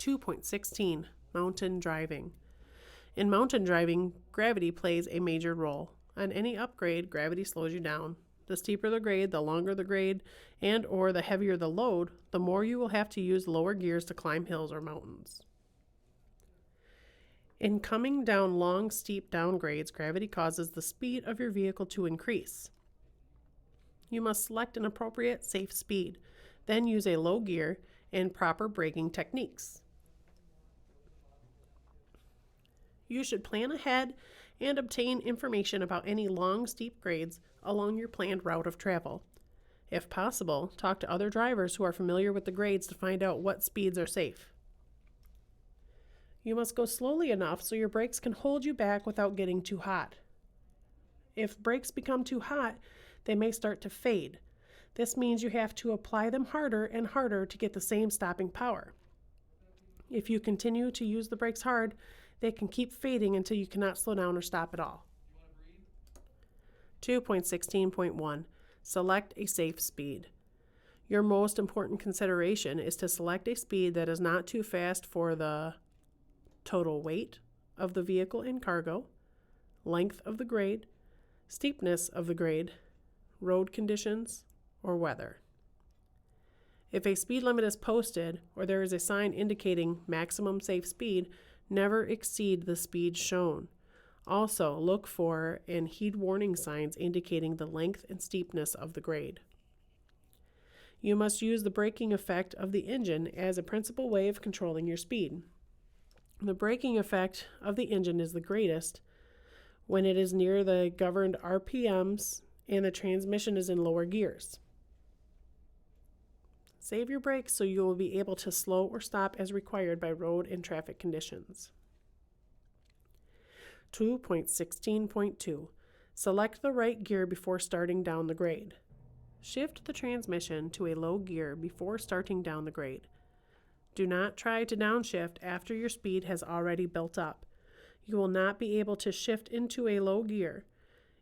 2.16 Mountain Driving. In mountain driving, gravity plays a major role. On any upgrade, gravity slows you down. The steeper the grade, the longer the grade, and or the heavier the load, the more you will have to use lower gears to climb hills or mountains. In coming down long, steep downgrades, gravity causes the speed of your vehicle to increase. You must select an appropriate, safe speed, then use a low gear and proper braking techniques. You should plan ahead and obtain information about any long, steep grades along your planned route of travel. If possible, talk to other drivers who are familiar with the grades to find out what speeds are safe. You must go slowly enough so your brakes can hold you back without getting too hot. If brakes become too hot, they may start to fade. This means you have to apply them harder and harder to get the same stopping power. If you continue to use the brakes hard, they can keep fading until you cannot slow down or stop at all. 2.16.1 Select a safe speed. Your most important consideration is to select a speed that is not too fast for the total weight of the vehicle and cargo, length of the grade, steepness of the grade, road conditions, or weather. If a speed limit is posted or there is a sign indicating maximum safe speed, never exceed the speed shown. Also, look for and heed warning signs indicating the length and steepness of the grade. You must use the braking effect of the engine as a principal way of controlling your speed. The braking effect of the engine is the greatest when it is near the governed RPMs and the transmission is in lower gears. Save your brakes so you will be able to slow or stop as required by road and traffic conditions. 2.16.2 Select the right gear before starting down the grade. Shift the transmission to a low gear before starting down the grade. Do not try to downshift after your speed has already built up. You will not be able to shift into a low gear.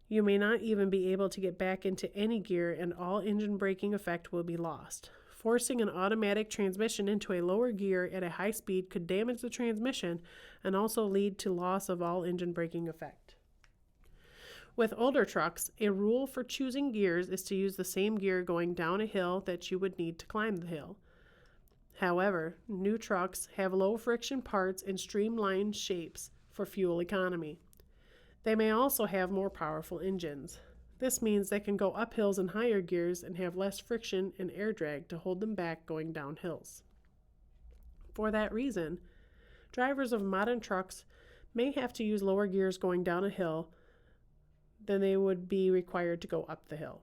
You may not even be able to get back into any gear, and all engine braking effect will be lost. Forcing an automatic transmission into a lower gear at a high speed could damage the transmission and also lead to loss of all engine braking effect. With older trucks, a rule for choosing gears is to use the same gear going down a hill that you would need to climb the hill. However, new trucks have low friction parts and streamlined shapes for fuel economy. They may also have more powerful engines. This means they can go up hills in higher gears and have less friction and air drag to hold them back going down hills. For that reason, drivers of modern trucks may have to use lower gears going down a hill than they would be required to go up the hill.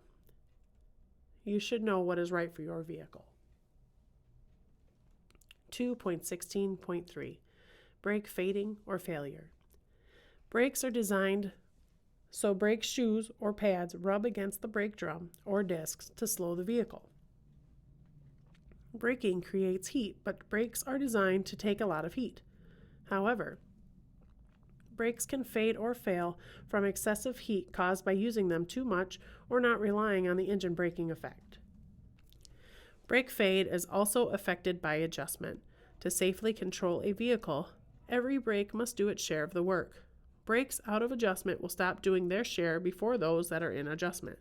You should know what is right for your vehicle. 2.16.3 Brake fading or failure. Brakes are designed so brake shoes or pads rub against the brake drum or discs to slow the vehicle. Braking creates heat, but brakes are designed to take a lot of heat. However, brakes can fade or fail from excessive heat caused by using them too much or not relying on the engine braking effect. Brake fade is also affected by adjustment. To safely control a vehicle, every brake must do its share of the work. Brakes out of adjustment will stop doing their share before those that are in adjustment.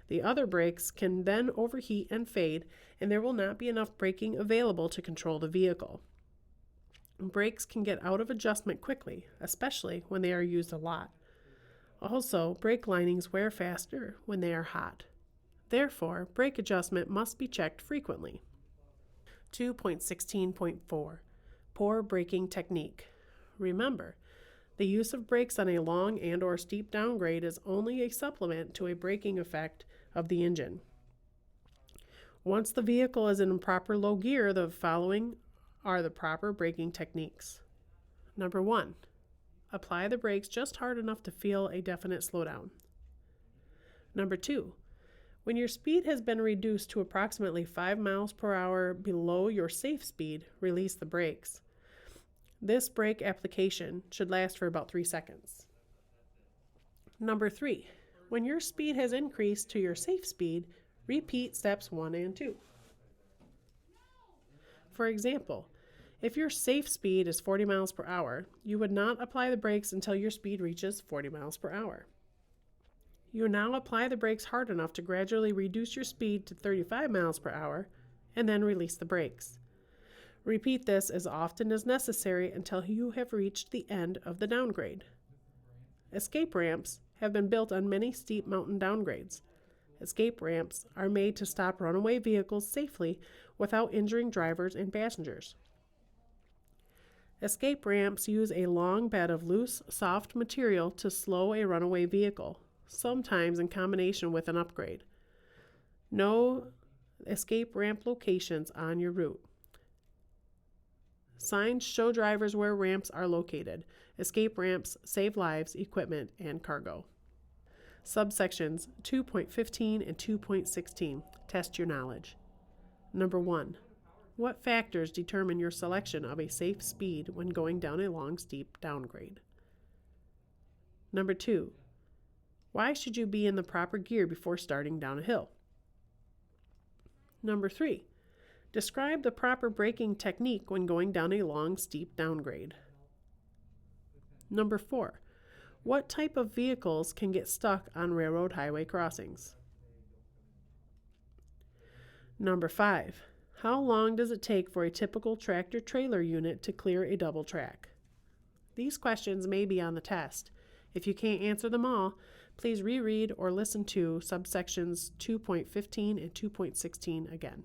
The other brakes can then overheat and fade, and there will not be enough braking available to control the vehicle. Brakes can get out of adjustment quickly, especially when they are used a lot. Also, brake linings wear faster when they are hot. Therefore, brake adjustment must be checked frequently. 2.16.4 Poor braking technique. Remember, the use of brakes on a long and or steep downgrade is only a supplement to a braking effect of the engine. Once the vehicle is in proper low gear, the following are the proper braking techniques. Number 1. Apply the brakes just hard enough to feel a definite slowdown. Number 2. When your speed has been reduced to approximately 5 miles per hour below your safe speed, release the brakes. This brake application should last for about 3 seconds. Number 3. When your speed has increased to your safe speed, repeat steps 1 and 2. For example, If your safe speed is 40 miles per hour, you would not apply the brakes until your speed reaches 40 miles per hour. You now apply the brakes hard enough to gradually reduce your speed to 35 miles per hour and then release the brakes. Repeat this as often as necessary until you have reached the end of the downgrade. Escape ramps have been built on many steep mountain downgrades. Escape ramps are made to stop runaway vehicles safely without injuring drivers and passengers. Escape ramps use a long bed of loose, soft material to slow a runaway vehicle, sometimes in combination with an upgrade. No escape ramp locations on your route. Signs show drivers where ramps are located. Escape ramps save lives, equipment, and cargo. Subsections 2.15 and 2.16. Test your knowledge. Number 1. What factors determine your selection of a safe speed when going down a long, steep downgrade? Number 2. Why should you be in the proper gear before starting down a hill? Number 3. Describe the proper braking technique when going down a long, steep downgrade. Number 4. What type of vehicles can get stuck on railroad highway crossings? Number 5. How long does it take for a typical tractor-trailer unit to clear a double track? These questions may be on the test. If you can't answer them all, please reread or listen to subsections 2.15 and 2.16 again.